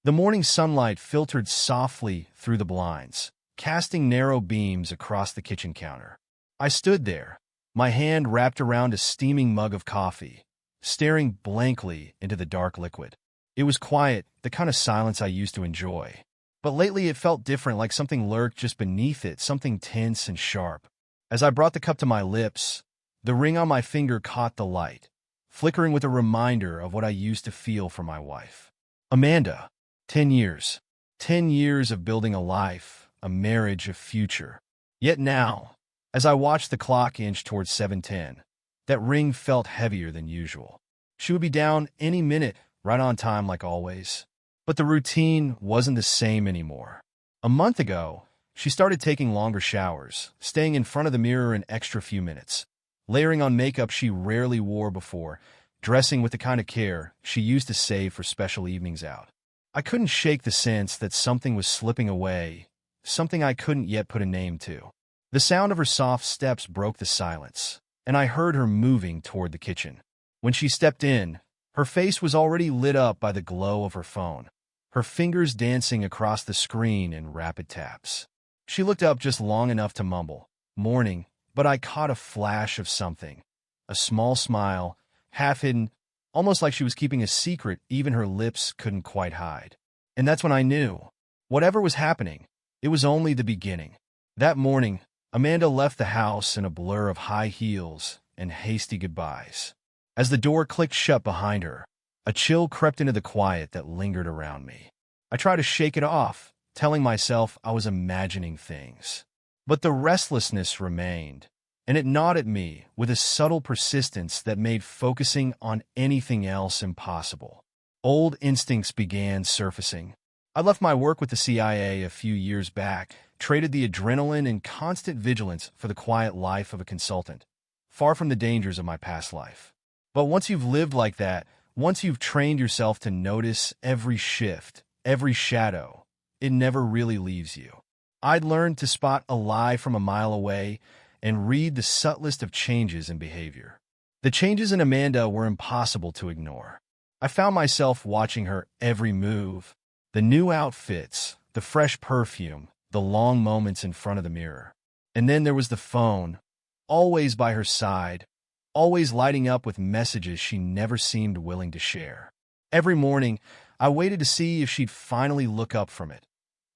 The morning sunlight filtered softly through the blinds, casting narrow beams across the kitchen counter. I stood there, my hand wrapped around a steaming mug of coffee, staring blankly into the dark liquid. It was quiet, the kind of silence I used to enjoy. But lately it felt different, like something lurked just beneath it, something tense and sharp. As I brought the cup to my lips, the ring on my finger caught the light, flickering with a reminder of what I used to feel for my wife. Amanda. 10 years. 10 years of building a life, a marriage, a future. Yet now, as I watched the clock inch towards 7:10, that ring felt heavier than usual. She would be down any minute, right on time like always. But the routine wasn't the same anymore. A month ago, she started taking longer showers, staying in front of the mirror an extra few minutes, layering on makeup she rarely wore before, dressing with the kind of care she used to save for special evenings out. I couldn't shake the sense that something was slipping away, something I couldn't yet put a name to. The sound of her soft steps broke the silence, and I heard her moving toward the kitchen. When she stepped in, her face was already lit up by the glow of her phone, her fingers dancing across the screen in rapid taps. She looked up just long enough to mumble, "Morning," but I caught a flash of something. A small smile, half-hidden, almost like she was keeping a secret even her lips couldn't quite hide. And that's when I knew. Whatever was happening, it was only the beginning. That morning, Amanda left the house in a blur of high heels and hasty goodbyes. As the door clicked shut behind her, a chill crept into the quiet that lingered around me. I tried to shake it off, telling myself I was imagining things. But the restlessness remained, and it gnawed at me with a subtle persistence that made focusing on anything else impossible. Old instincts began surfacing. I left my work with the CIA a few years back, traded the adrenaline and constant vigilance for the quiet life of a consultant, far from the dangers of my past life. But once you've lived like that, once you've trained yourself to notice every shift, every shadow, it never really leaves you. I'd learned to spot a lie from a mile away and read the subtlest of changes in behavior. The changes in Amanda were impossible to ignore. I found myself watching her every move, the new outfits, the fresh perfume, the long moments in front of the mirror. And then there was the phone, always by her side, always lighting up with messages she never seemed willing to share. Every morning, I waited to see if she'd finally look up from it,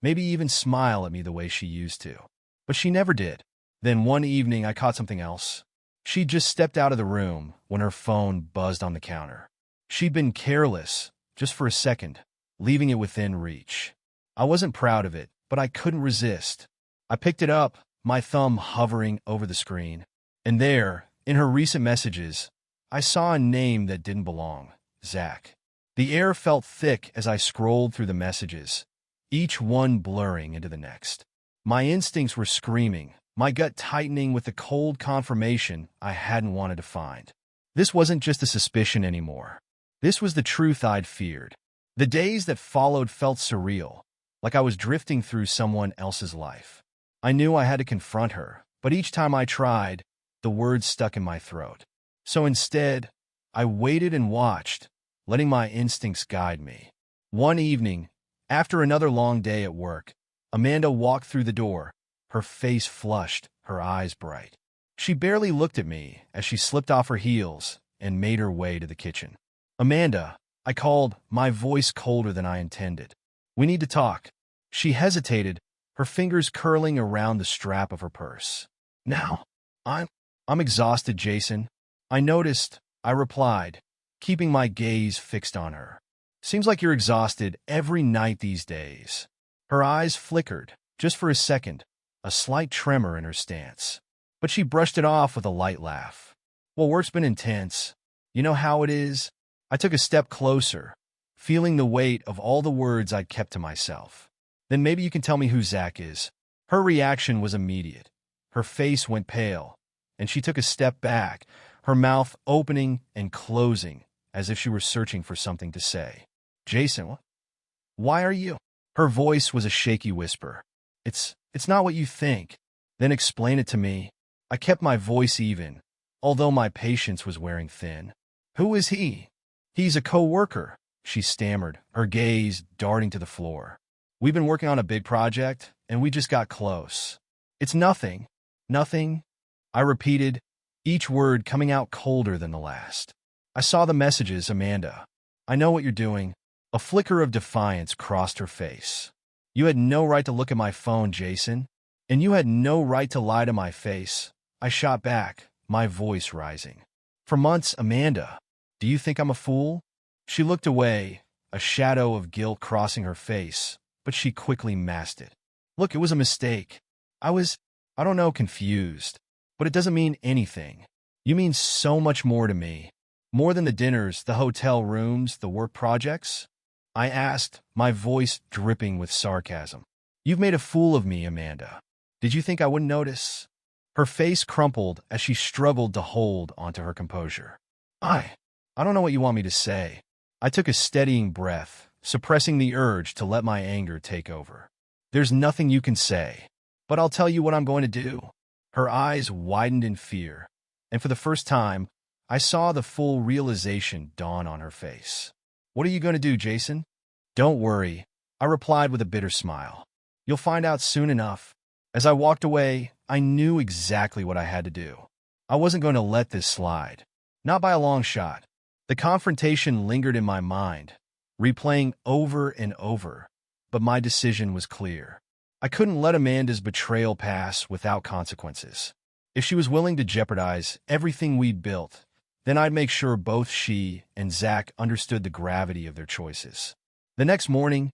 maybe even smile at me the way she used to. But she never did. Then one evening, I caught something else. She'd just stepped out of the room when her phone buzzed on the counter. She'd been careless, just for a second, leaving it within reach. I wasn't proud of it, but I couldn't resist. I picked it up, my thumb hovering over the screen. And there, in her recent messages, I saw a name that didn't belong, Zach. The air felt thick as I scrolled through the messages, each one blurring into the next. My instincts were screaming, my gut tightening with the cold confirmation I hadn't wanted to find. This wasn't just a suspicion anymore. This was the truth I'd feared. The days that followed felt surreal, like I was drifting through someone else's life. I knew I had to confront her, but each time I tried, the words stuck in my throat. So instead, I waited and watched, letting my instincts guide me. One evening, after another long day at work, Amanda walked through the door, her face flushed, her eyes bright. She barely looked at me as she slipped off her heels and made her way to the kitchen. "Amanda," I called, my voice colder than I intended. "We need to talk." She hesitated, her fingers curling around the strap of her purse. "Now, I'm exhausted, Jason." "I noticed," I replied, keeping my gaze fixed on her. "Seems like you're exhausted every night these days." Her eyes flickered, just for a second, a slight tremor in her stance. But she brushed it off with a light laugh. "Well, work's been intense. You know how it is." I took a step closer, feeling the weight of all the words I'd kept to myself. "Then maybe you can tell me who Zach is." Her reaction was immediate. Her face went pale, and she took a step back, her mouth opening and closing as if she were searching for something to say. "Jason, why are you?" Her voice was a shaky whisper. It's not what you think." "Then explain it to me." I kept my voice even, although my patience was wearing thin. "Who is he?" "He's a co-worker," she stammered, her gaze darting to the floor. We've been working on a big project, and we just got close. It's nothing. Nothing, I repeated, each word coming out colder than the last. I saw the messages, Amanda. I know what you're doing. A flicker of defiance crossed her face. You had no right to look at my phone, Jason. And you had no right to lie to my face. I shot back, my voice rising. For months, Amanda. Do you think I'm a fool? She looked away, a shadow of guilt crossing her face, but she quickly masked it. Look, it was a mistake. I don't know, confused. But it doesn't mean anything. You mean so much more to me. More than the dinners, the hotel rooms, the work projects? I asked, my voice dripping with sarcasm. You've made a fool of me, Amanda. Did you think I wouldn't notice? Her face crumpled as she struggled to hold onto her composure. I don't know what you want me to say. I took a steadying breath, suppressing the urge to let my anger take over. There's nothing you can say, but I'll tell you what I'm going to do. Her eyes widened in fear, and for the first time, I saw the full realization dawn on her face. What are you going to do, Jason? Don't worry, I replied with a bitter smile. You'll find out soon enough. As I walked away, I knew exactly what I had to do. I wasn't going to let this slide. Not by a long shot. The confrontation lingered in my mind, replaying over and over, but my decision was clear. I couldn't let Amanda's betrayal pass without consequences. If she was willing to jeopardize everything we'd built, then I'd make sure both she and Zach understood the gravity of their choices. The next morning,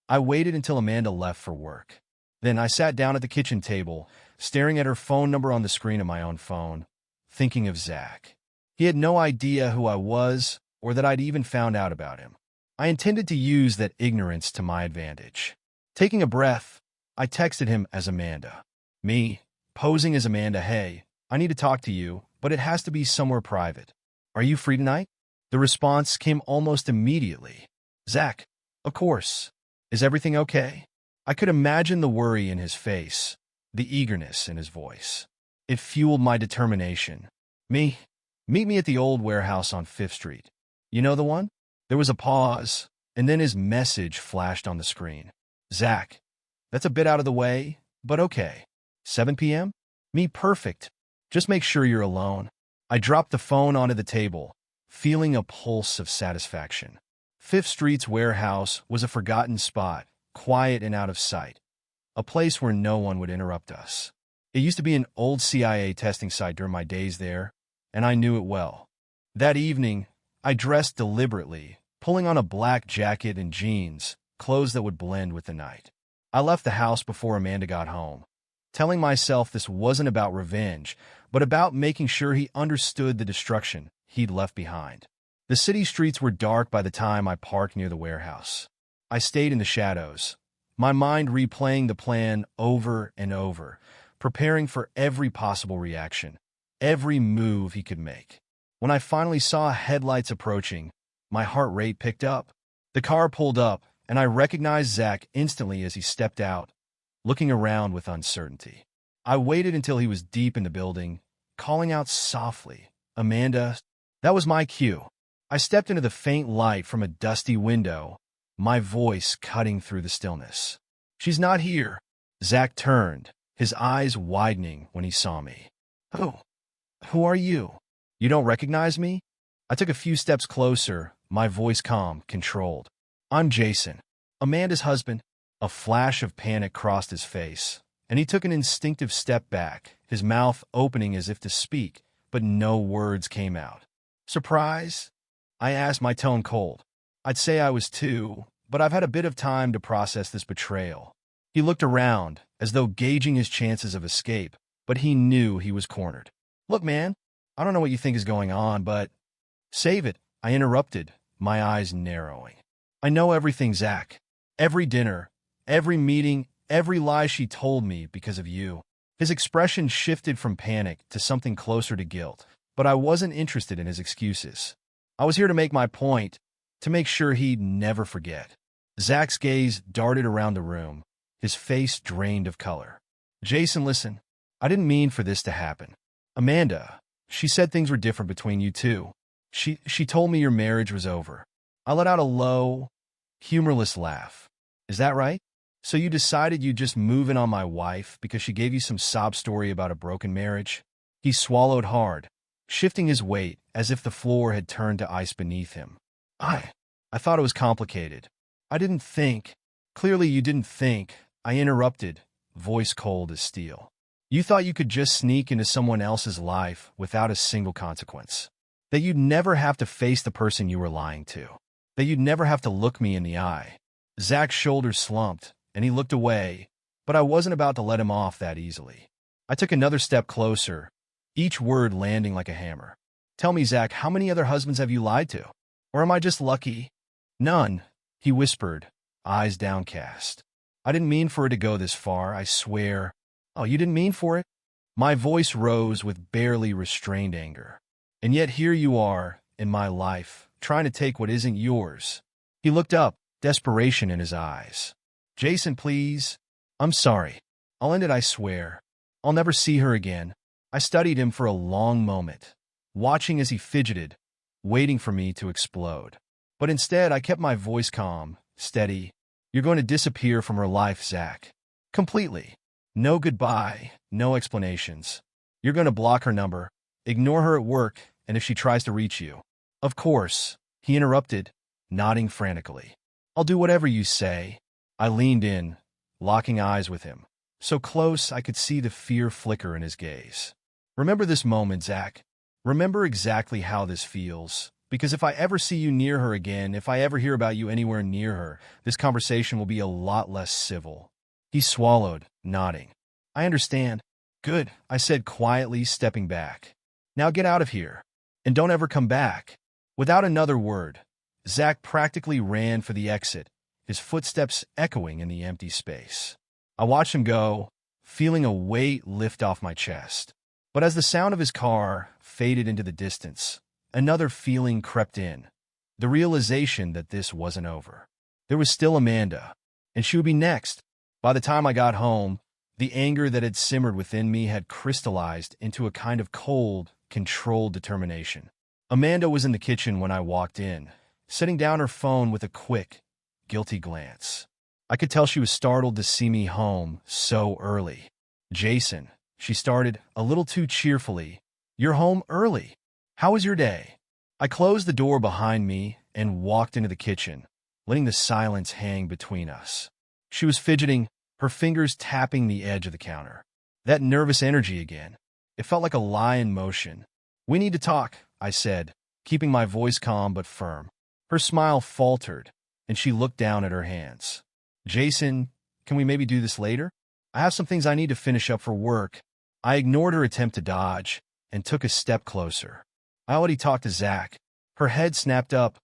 I waited until Amanda left for work. Then I sat down at the kitchen table, staring at her phone number on the screen of my own phone, thinking of Zach. He had no idea who I was or that I'd even found out about him. I intended to use that ignorance to my advantage. Taking a breath, I texted him as Amanda. Me, posing as Amanda, hey, I need to talk to you, but it has to be somewhere private. Are you free tonight? The response came almost immediately. Zach, of course. Is everything okay? I could imagine the worry in his face, the eagerness in his voice. It fueled my determination. Me, meet me at the old warehouse on 5th Street. You know the one? There was a pause, and then his message flashed on the screen. Zach, that's a bit out of the way, but okay. 7 p.m.? Me, perfect. Just make sure you're alone. I dropped the phone onto the table, feeling a pulse of satisfaction. 5th Street's warehouse was a forgotten spot, quiet and out of sight, a place where no one would interrupt us. It used to be an old CIA testing site during my days there, and I knew it well. That evening, I dressed deliberately, pulling on a black jacket and jeans, clothes that would blend with the night. I left the house before Amanda got home, telling myself this wasn't about revenge, but about making sure he understood the destruction he'd left behind. The city streets were dark by the time I parked near the warehouse. I stayed in the shadows, my mind replaying the plan over and over, preparing for every possible reaction, every move he could make. When I finally saw headlights approaching, my heart rate picked up. The car pulled up, and I recognized Zach instantly as he stepped out, looking around with uncertainty. I waited until he was deep in the building, calling out softly, Amanda. That was my cue. I stepped into the faint light from a dusty window, my voice cutting through the stillness. She's not here. Zach turned, his eyes widening when he saw me. Who are you? You don't recognize me? I took a few steps closer, my voice calm, controlled. I'm Jason, Amanda's husband. A flash of panic crossed his face, and he took an instinctive step back, his mouth opening as if to speak, but no words came out. Surprise? I asked, my tone cold. I'd say I was too, but I've had a bit of time to process this betrayal. He looked around, as though gauging his chances of escape, but he knew he was cornered. Look, man, I don't know what you think is going on, but... Save it, I interrupted, my eyes narrowing. I know everything, Zach. Every dinner, every meeting, every lie she told me because of you. His expression shifted from panic to something closer to guilt, but I wasn't interested in his excuses. I was here to make my point, to make sure he'd never forget. Zach's gaze darted around the room, his face drained of color. Jason, listen, I didn't mean for this to happen. Amanda, she said things were different between you two. She told me your marriage was over. I let out a low, humorless laugh. Is that right? So you decided you'd just move in on my wife because she gave you some sob story about a broken marriage? He swallowed hard, shifting his weight as if the floor had turned to ice beneath him. I thought it was complicated. I didn't think. Clearly you didn't think. I interrupted, voice cold as steel. You thought you could just sneak into someone else's life without a single consequence. That you'd never have to face the person you were lying to. That you'd never have to look me in the eye. Zach's shoulders slumped, and he looked away, but I wasn't about to let him off that easily. I took another step closer, each word landing like a hammer. Tell me, Zach, how many other husbands have you lied to? Or am I just lucky? None, he whispered, eyes downcast. I didn't mean for it to go this far, I swear. Oh, you didn't mean for it? My voice rose with barely restrained anger. And yet here you are, in my life, trying to take what isn't yours. He looked up, desperation in his eyes. Jason, please. I'm sorry. I'll end it, I swear. I'll never see her again. I studied him for a long moment, watching as he fidgeted, waiting for me to explode. But instead, I kept my voice calm, steady. You're going to disappear from her life, Zach. Completely. No goodbye, no explanations. You're going to block her number, ignore her at work, and if she tries to reach you. Of course, he interrupted, nodding frantically. I'll do whatever you say. I leaned in, locking eyes with him, so close I could see the fear flicker in his gaze. Remember this moment, Zach. Remember exactly how this feels, because if I ever see you near her again, if I ever hear about you anywhere near her, this conversation will be a lot less civil. He swallowed, nodding. I understand. Good, I said quietly, stepping back. Now get out of here, and don't ever come back. Without another word, Zach practically ran for the exit, his footsteps echoing in the empty space. I watched him go, feeling a weight lift off my chest. But as the sound of his car faded into the distance, another feeling crept in, the realization that this wasn't over. There was still Amanda, and she would be next. By the time I got home, the anger that had simmered within me had crystallized into a kind of cold, controlled determination. Amanda was in the kitchen when I walked in, setting down her phone with a quick, guilty glance. I could tell she was startled to see me home so early. Jason, she started, a little too cheerfully. You're home early. How was your day? I closed the door behind me and walked into the kitchen, letting the silence hang between us. She was fidgeting, her fingers tapping the edge of the counter. That nervous energy again. It felt like a lie in motion. We need to talk, I said, keeping my voice calm but firm. Her smile faltered, and she looked down at her hands. Jason, can we maybe do this later? I have some things I need to finish up for work. I ignored her attempt to dodge and took a step closer. I already talked to Zach. Her head snapped up,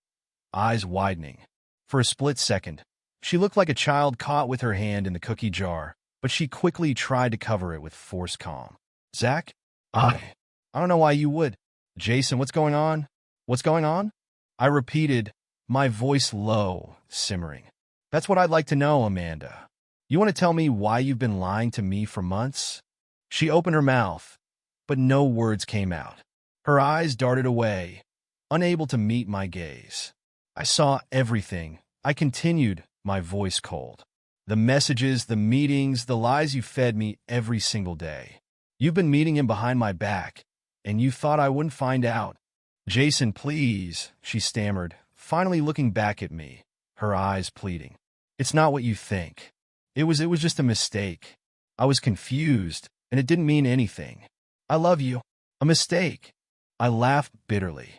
eyes widening. For a split second, she looked like a child caught with her hand in the cookie jar, but she quickly tried to cover it with forced calm. Zach? I don't know why you would. Jason, what's going on? What's going on? I repeated, my voice low, simmering. That's what I'd like to know, Amanda. You want to tell me why you've been lying to me for months? She opened her mouth, but no words came out. Her eyes darted away, unable to meet my gaze. I saw everything. I continued, my voice cold. The messages, the meetings, the lies you fed me every single day. You've been meeting him behind my back, and you thought I wouldn't find out. Jason, please, she stammered, finally looking back at me, her eyes pleading. It's not what you think. It was just a mistake. I was confused, and it didn't mean anything. I love you. A mistake. I laughed bitterly.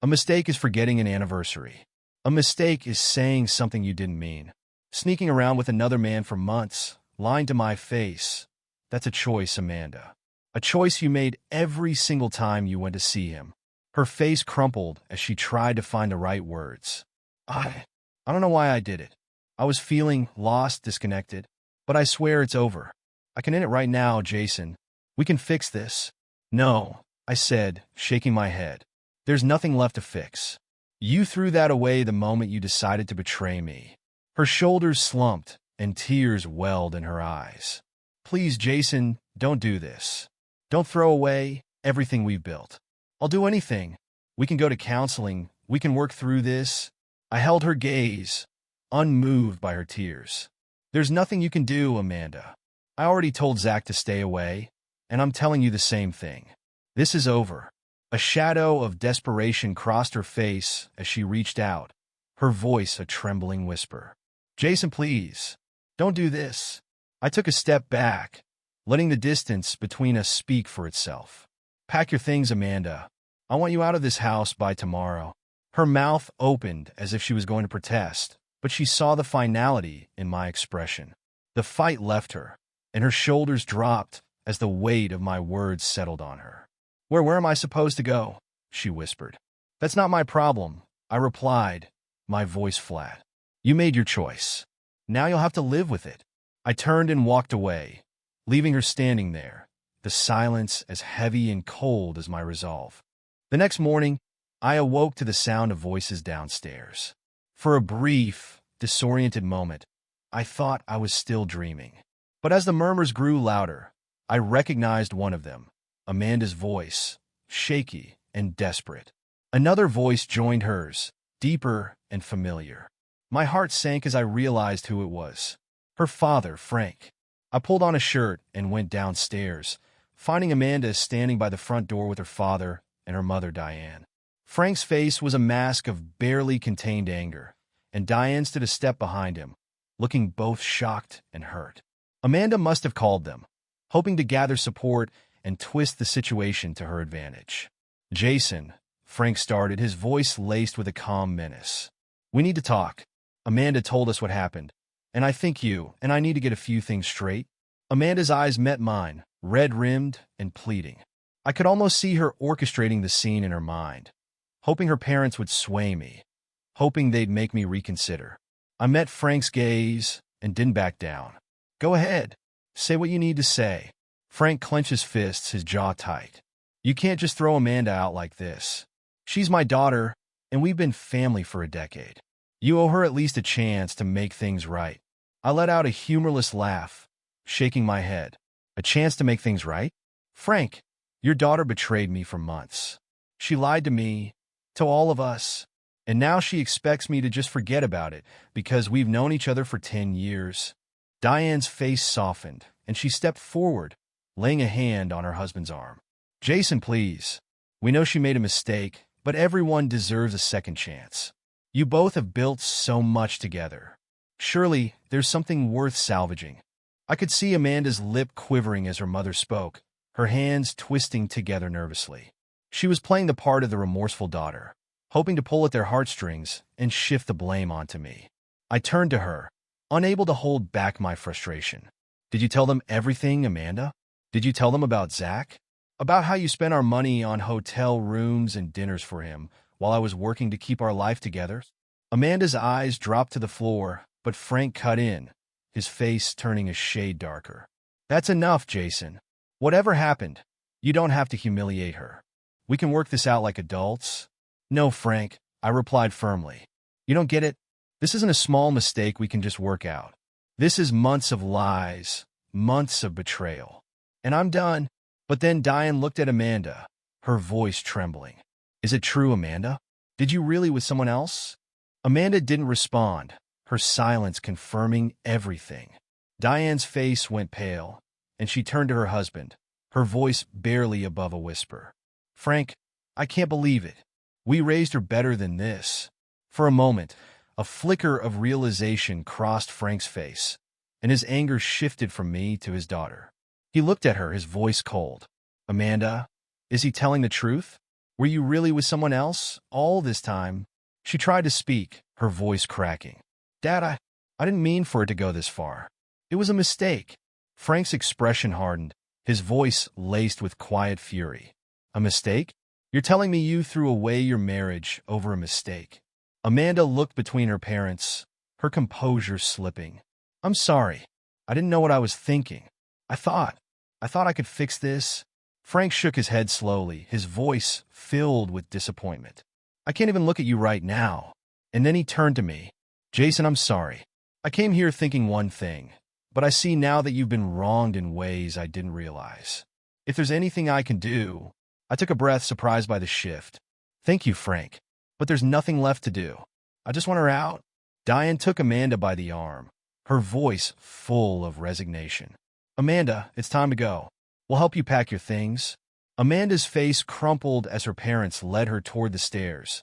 A mistake is forgetting an anniversary. A mistake is saying something you didn't mean. Sneaking around with another man for months, lying to my face. That's a choice, Amanda. A choice you made every single time you went to see him. Her face crumpled as she tried to find the right words. I don't know why I did it. I was feeling lost, disconnected. But I swear it's over. I can end it right now, Jason. We can fix this. No, I said, shaking my head. There's nothing left to fix. You threw that away the moment you decided to betray me. Her shoulders slumped, and tears welled in her eyes. Please, Jason, don't do this. Don't throw away everything we've built. I'll do anything. We can go to counseling. We can work through this. I held her gaze, unmoved by her tears. There's nothing you can do, Amanda. I already told Zach to stay away, and I'm telling you the same thing. This is over. A shadow of desperation crossed her face as she reached out, her voice a trembling whisper. Jason, please, don't do this. I took a step back, letting the distance between us speak for itself. Pack your things, Amanda. I want you out of this house by tomorrow. Her mouth opened as if she was going to protest, but she saw the finality in my expression. The fight left her, and her shoulders dropped as the weight of my words settled on her. Where am I supposed to go? She whispered. That's not my problem, I replied, my voice flat. You made your choice. Now you'll have to live with it. I turned and walked away, leaving her standing there, the silence as heavy and cold as my resolve. The next morning, I awoke to the sound of voices downstairs. For a brief, disoriented moment, I thought I was still dreaming. But as the murmurs grew louder, I recognized one of them, Amanda's voice, shaky and desperate. Another voice joined hers, deeper and familiar. My heart sank as I realized who it was. Her father, Frank. I pulled on a shirt and went downstairs, finding Amanda standing by the front door with her father and her mother, Diane. Frank's face was a mask of barely contained anger, and Diane stood a step behind him, looking both shocked and hurt. Amanda must have called them, hoping to gather support and twist the situation to her advantage. Jason, Frank started, his voice laced with a calm menace. We need to talk. Amanda told us what happened, and I think you and I need to get a few things straight. Amanda's eyes met mine, red-rimmed and pleading. I could almost see her orchestrating the scene in her mind, hoping her parents would sway me, hoping they'd make me reconsider. I met Frank's gaze and didn't back down. Go ahead. Say what you need to say. Frank clenched his fists, his jaw tight. You can't just throw Amanda out like this. She's my daughter, and we've been family for a decade. You owe her at least a chance to make things right. I let out a humorless laugh, shaking my head. A chance to make things right? Frank, your daughter betrayed me for months. She lied to me, to all of us, and now she expects me to just forget about it because we've known each other for 10 years. Diane's face softened, and she stepped forward, laying a hand on her husband's arm. Jason, please. We know she made a mistake, but everyone deserves a second chance. You both have built so much together. Surely, there's something worth salvaging. I could see Amanda's lip quivering as her mother spoke, her hands twisting together nervously. She was playing the part of the remorseful daughter, hoping to pull at their heartstrings and shift the blame onto me. I turned to her, unable to hold back my frustration. Did you tell them everything, Amanda? Did you tell them about Zach? About how you spent our money on hotel rooms and dinners for him while I was working to keep our life together? Amanda's eyes dropped to the floor, but Frank cut in, his face turning a shade darker. That's enough, Jason. Whatever happened, you don't have to humiliate her. We can work this out like adults. No, Frank, I replied firmly. You don't get it? This isn't a small mistake we can just work out. This is months of lies, months of betrayal. And I'm done. But then Diane looked at Amanda, her voice trembling. Is it true, Amanda? Did you really with someone else? Amanda didn't respond, her silence confirming everything. Diane's face went pale, and she turned to her husband, her voice barely above a whisper. Frank, I can't believe it. We raised her better than this. For a moment, a flicker of realization crossed Frank's face, and his anger shifted from me to his daughter. He looked at her, his voice cold. Amanda, is he telling the truth? Were you really with someone else all this time? She tried to speak, her voice cracking. Dad, I didn't mean for it to go this far. It was a mistake. Frank's expression hardened, his voice laced with quiet fury. A mistake? You're telling me you threw away your marriage over a mistake? Amanda looked between her parents, her composure slipping. I'm sorry. I didn't know what I was thinking. I thought I could fix this. Frank shook his head slowly, his voice filled with disappointment. I can't even look at you right now. And then he turned to me. Jason, I'm sorry. I came here thinking one thing, but I see now that you've been wronged in ways I didn't realize. If there's anything I can do... I took a breath, surprised by the shift. Thank you, Frank. But there's nothing left to do. I just want her out. Diane took Amanda by the arm, her voice full of resignation. Amanda, it's time to go. We'll help you pack your things. Amanda's face crumpled as her parents led her toward the stairs,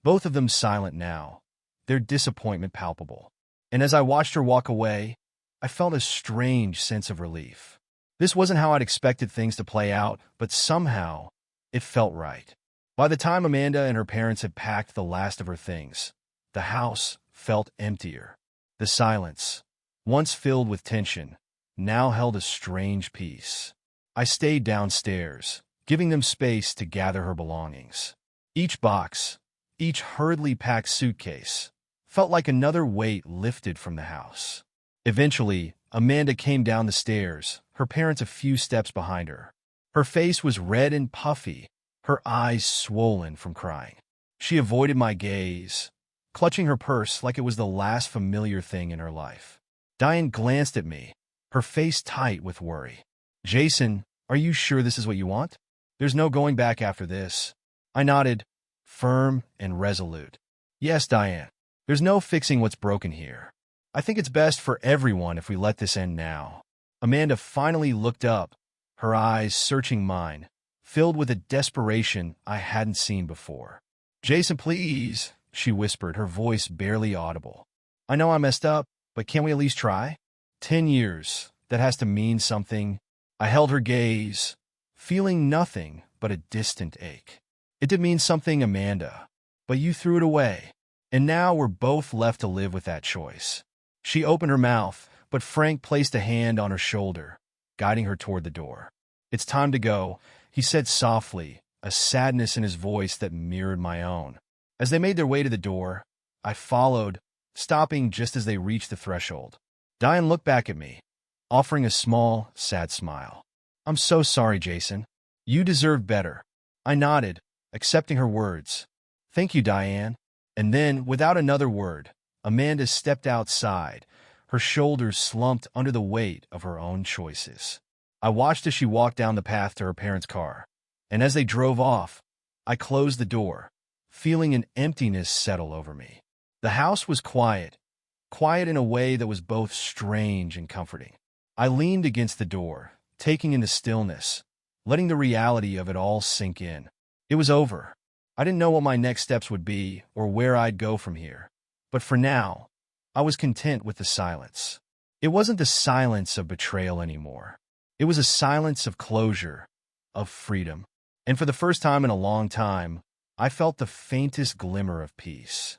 both of them silent now, their disappointment palpable. And as I watched her walk away, I felt a strange sense of relief. This wasn't how I'd expected things to play out, but somehow it felt right. By the time Amanda and her parents had packed the last of her things, the house felt emptier. The silence, once filled with tension, now held a strange peace. I stayed downstairs, giving them space to gather her belongings. Each box, each hurriedly packed suitcase, felt like another weight lifted from the house. Eventually, Amanda came down the stairs, her parents a few steps behind her. Her face was red and puffy, her eyes swollen from crying. She avoided my gaze, clutching her purse like it was the last familiar thing in her life. Diane glanced at me, her face tight with worry. Jason, are you sure this is what you want? There's no going back after this. I nodded, firm and resolute. Yes, Diane. There's no fixing what's broken here. I think it's best for everyone if we let this end now. Amanda finally looked up, her eyes searching mine, filled with a desperation I hadn't seen before. Jason, please, she whispered, her voice barely audible. I know I messed up, but can't we at least try? 10 years, that has to mean something. I held her gaze, feeling nothing but a distant ache. It did mean something, Amanda, but you threw it away, and now we're both left to live with that choice. She opened her mouth, but Frank placed a hand on her shoulder, guiding her toward the door. It's time to go, he said softly, a sadness in his voice that mirrored my own. As they made their way to the door, I followed, stopping just as they reached the threshold. Diane looked back at me, offering a small, sad smile. I'm so sorry, Jason. You deserve better. I nodded, accepting her words. Thank you, Diane. And then, without another word, Amanda stepped outside, her shoulders slumped under the weight of her own choices. I watched as she walked down the path to her parents' car, and as they drove off, I closed the door, feeling an emptiness settle over me. The house was quiet in a way that was both strange and comforting. I leaned against the door, taking in the stillness, letting the reality of it all sink in. It was over. I didn't know what my next steps would be or where I'd go from here. But for now, I was content with the silence. It wasn't the silence of betrayal anymore. It was a silence of closure, of freedom. And for the first time in a long time, I felt the faintest glimmer of peace.